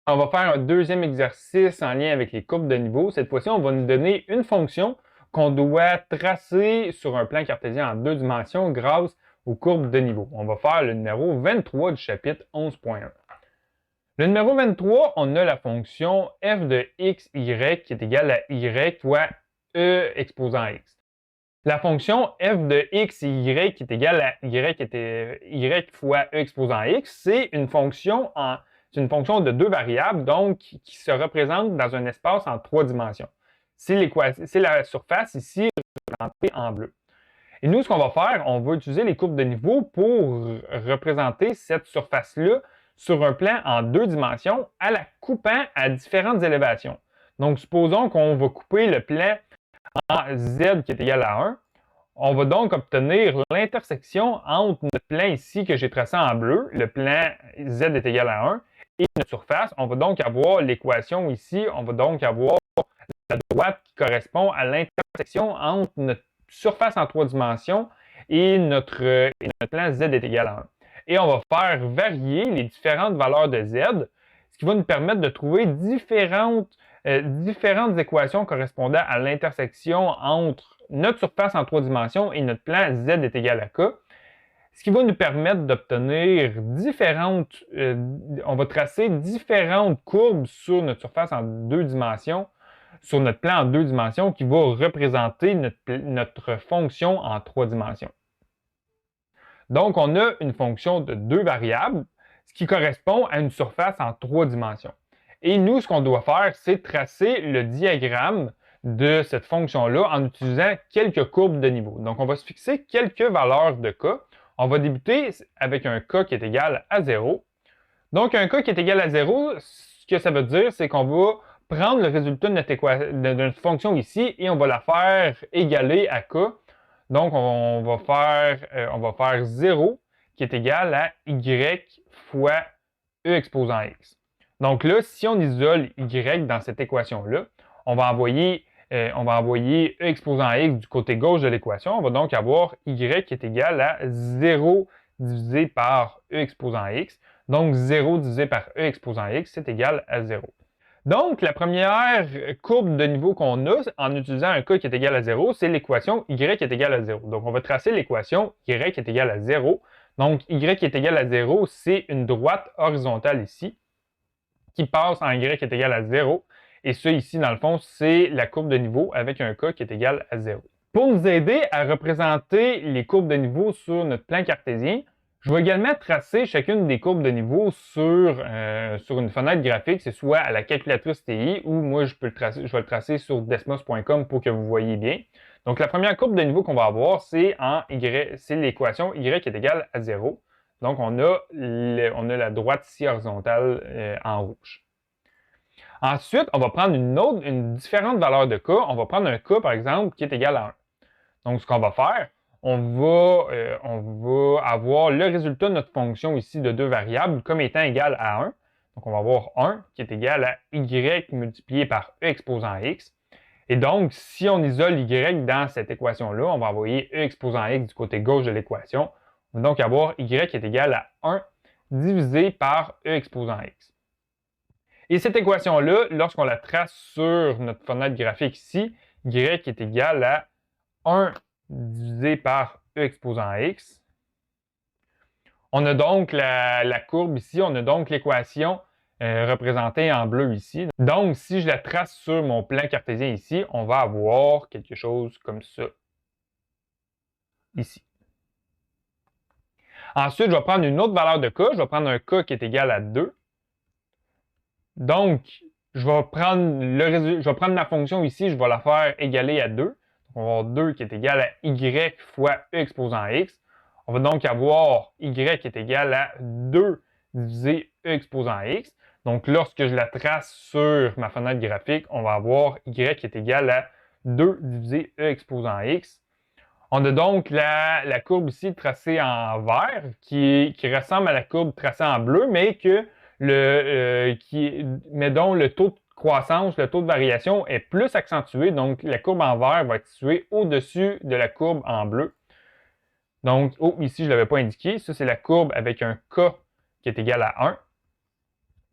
On va faire un deuxième exercice en lien avec les courbes de niveau. Cette fois-ci, on va nous donner une fonction qu'on doit tracer sur un plan cartésien en 2 dimensions grâce aux courbes de niveau. On va faire le numéro 23 du chapitre 11.1. Le numéro 23, on a la fonction f de x, y qui est égale à y fois e exposant x. La fonction f de x et y qui est égale à y fois e exposant x, c'est une fonction de deux variables, donc qui se représente dans un espace en 3 dimensions. C'est la surface ici représentée en bleu. Et nous, ce qu'on va faire, on va utiliser les courbes de niveau pour représenter cette surface-là sur un plan en 2 dimensions en la coupant à différentes élévations. Donc, supposons qu'on va couper le plan en z qui est égal à 1. On va donc obtenir l'intersection entre notre plan ici que j'ai tracé en bleu, le plan z est égal à 1, et notre surface. On va donc avoir l'équation ici, on va donc avoir la droite qui correspond à l'intersection entre notre surface en 3 dimensions et notre plan z est égal à 1. Et on va faire varier les différentes valeurs de z, ce qui va nous permettre de trouver différentes équations correspondant à l'intersection entre notre surface en 3 dimensions et notre plan z est égal à k, ce qui va nous permettre d'obtenir on va tracer différentes courbes sur notre surface en 2 dimensions, sur notre plan en 2 dimensions qui va représenter notre fonction en 3 dimensions. Donc, on a une fonction de 2 variables, ce qui correspond à une surface en 3 dimensions. Et nous, ce qu'on doit faire, c'est tracer le diagramme de cette fonction-là en utilisant quelques courbes de niveau. Donc, on va se fixer quelques valeurs de k. On va débuter avec un k qui est égal à 0. Donc, un k qui est égal à 0, ce que ça veut dire, c'est qu'on va prendre le résultat de notre fonction ici et on va la faire égaler à k. Donc, on va faire 0 qui est égal à y fois e exposant x. Donc là, si on isole y dans cette équation-là, on va envoyer e exposant x du côté gauche de l'équation. On va donc avoir y qui est égal à 0 divisé par e exposant x. Donc, 0 divisé par e exposant x, c'est égal à 0. Donc, la première courbe de niveau qu'on a en utilisant un k qui est égal à 0, c'est l'équation y est égal à 0. Donc, on va tracer l'équation y est égal à 0. Donc, y est égal à 0, c'est une droite horizontale ici qui passe en y est égal à 0. Et ça, ici, dans le fond, c'est la courbe de niveau avec un k qui est égal à 0. Pour nous aider à représenter les courbes de niveau sur notre plan cartésien, je vais également tracer chacune des courbes de niveau sur une fenêtre graphique, c'est soit à la calculatrice TI ou moi je vais le tracer sur desmos.com pour que vous voyez bien. Donc la première courbe de niveau qu'on va avoir, c'est l'équation y est égale à 0. Donc on a la droite ici horizontale en rouge. Ensuite, on va prendre une différente valeur de k. On va prendre un k par exemple qui est égal à 1. Donc ce qu'on va faire, on va avoir le résultat de notre fonction ici de 2 variables comme étant égal à 1. Donc, on va avoir 1 qui est égal à y multiplié par e exposant x. Et donc, si on isole y dans cette équation-là, on va envoyer e exposant x du côté gauche de l'équation. On va donc avoir y qui est égal à 1 divisé par e exposant x. Et cette équation-là, lorsqu'on la trace sur notre fenêtre graphique ici, y est égal à 1 divisé par e exposant x. On a donc la courbe ici, on a donc l'équation représentée en bleu ici. Donc, si je la trace sur mon plan cartésien ici, on va avoir quelque chose comme ça, ici. Ensuite, je vais prendre une autre valeur de k, je vais prendre un k qui est égal à 2. Donc, je vais prendre ma fonction ici, je vais la faire égaler à 2. On va avoir 2 qui est égal à y fois e exposant x. On va donc avoir y qui est égal à 2 divisé e exposant x. Donc, lorsque je la trace sur ma fenêtre graphique, on va avoir y qui est égal à 2 divisé e exposant x. On a donc la courbe ici tracée en vert qui ressemble à la courbe tracée en bleu, mais dont le taux de croissance, le taux de variation est plus accentué. Donc, la courbe en vert va être située au-dessus de la courbe en bleu. Donc, ici, je ne l'avais pas indiqué. Ça, c'est la courbe avec un k qui est égal à 1.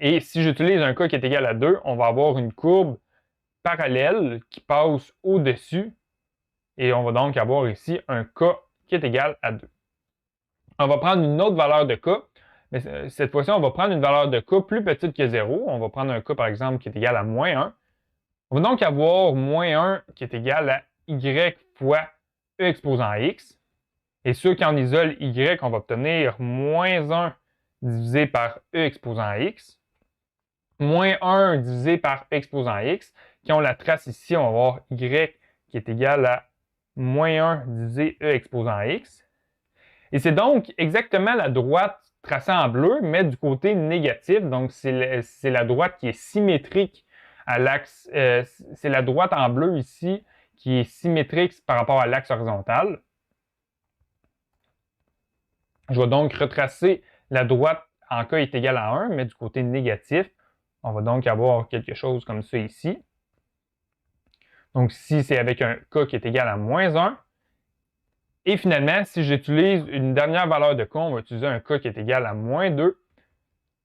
Et si j'utilise un k qui est égal à 2, on va avoir une courbe parallèle qui passe au-dessus. Et on va donc avoir ici un k qui est égal à 2. On va prendre une autre valeur de k, mais cette fois-ci, on va prendre une valeur de k plus petite que 0. On va prendre un k, par exemple, qui est égal à moins 1. On va donc avoir moins 1 qui est égal à y fois e exposant x. Et ceux qui en isolent y, on va obtenir moins 1 divisé par e exposant x. Moins 1 divisé par e exposant x. Quand on la trace ici, on va avoir y qui est égal à moins 1 divisé e exposant x. Et c'est donc exactement la droite tracée en bleu, mais du côté négatif. Donc, c'est la droite qui est symétrique à l'axe. C'est la droite en bleu ici qui est symétrique par rapport à l'axe horizontal. Je vais donc retracer la droite en k est égal à 1, mais du côté négatif. On va donc avoir quelque chose comme ça ici. Donc, si c'est avec un k qui est égal à moins 1, et finalement, si j'utilise une dernière valeur de k, on va utiliser un k qui est égal à moins 2.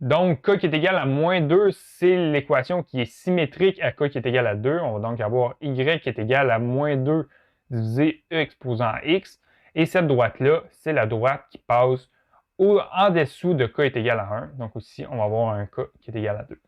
Donc, k qui est égal à moins 2, c'est l'équation qui est symétrique à k qui est égal à 2. On va donc avoir y qui est égal à moins 2 divisé e exposant x. Et cette droite-là, c'est la droite qui passe en dessous de k est égal à 1. Donc ici, on va avoir un k qui est égal à 2.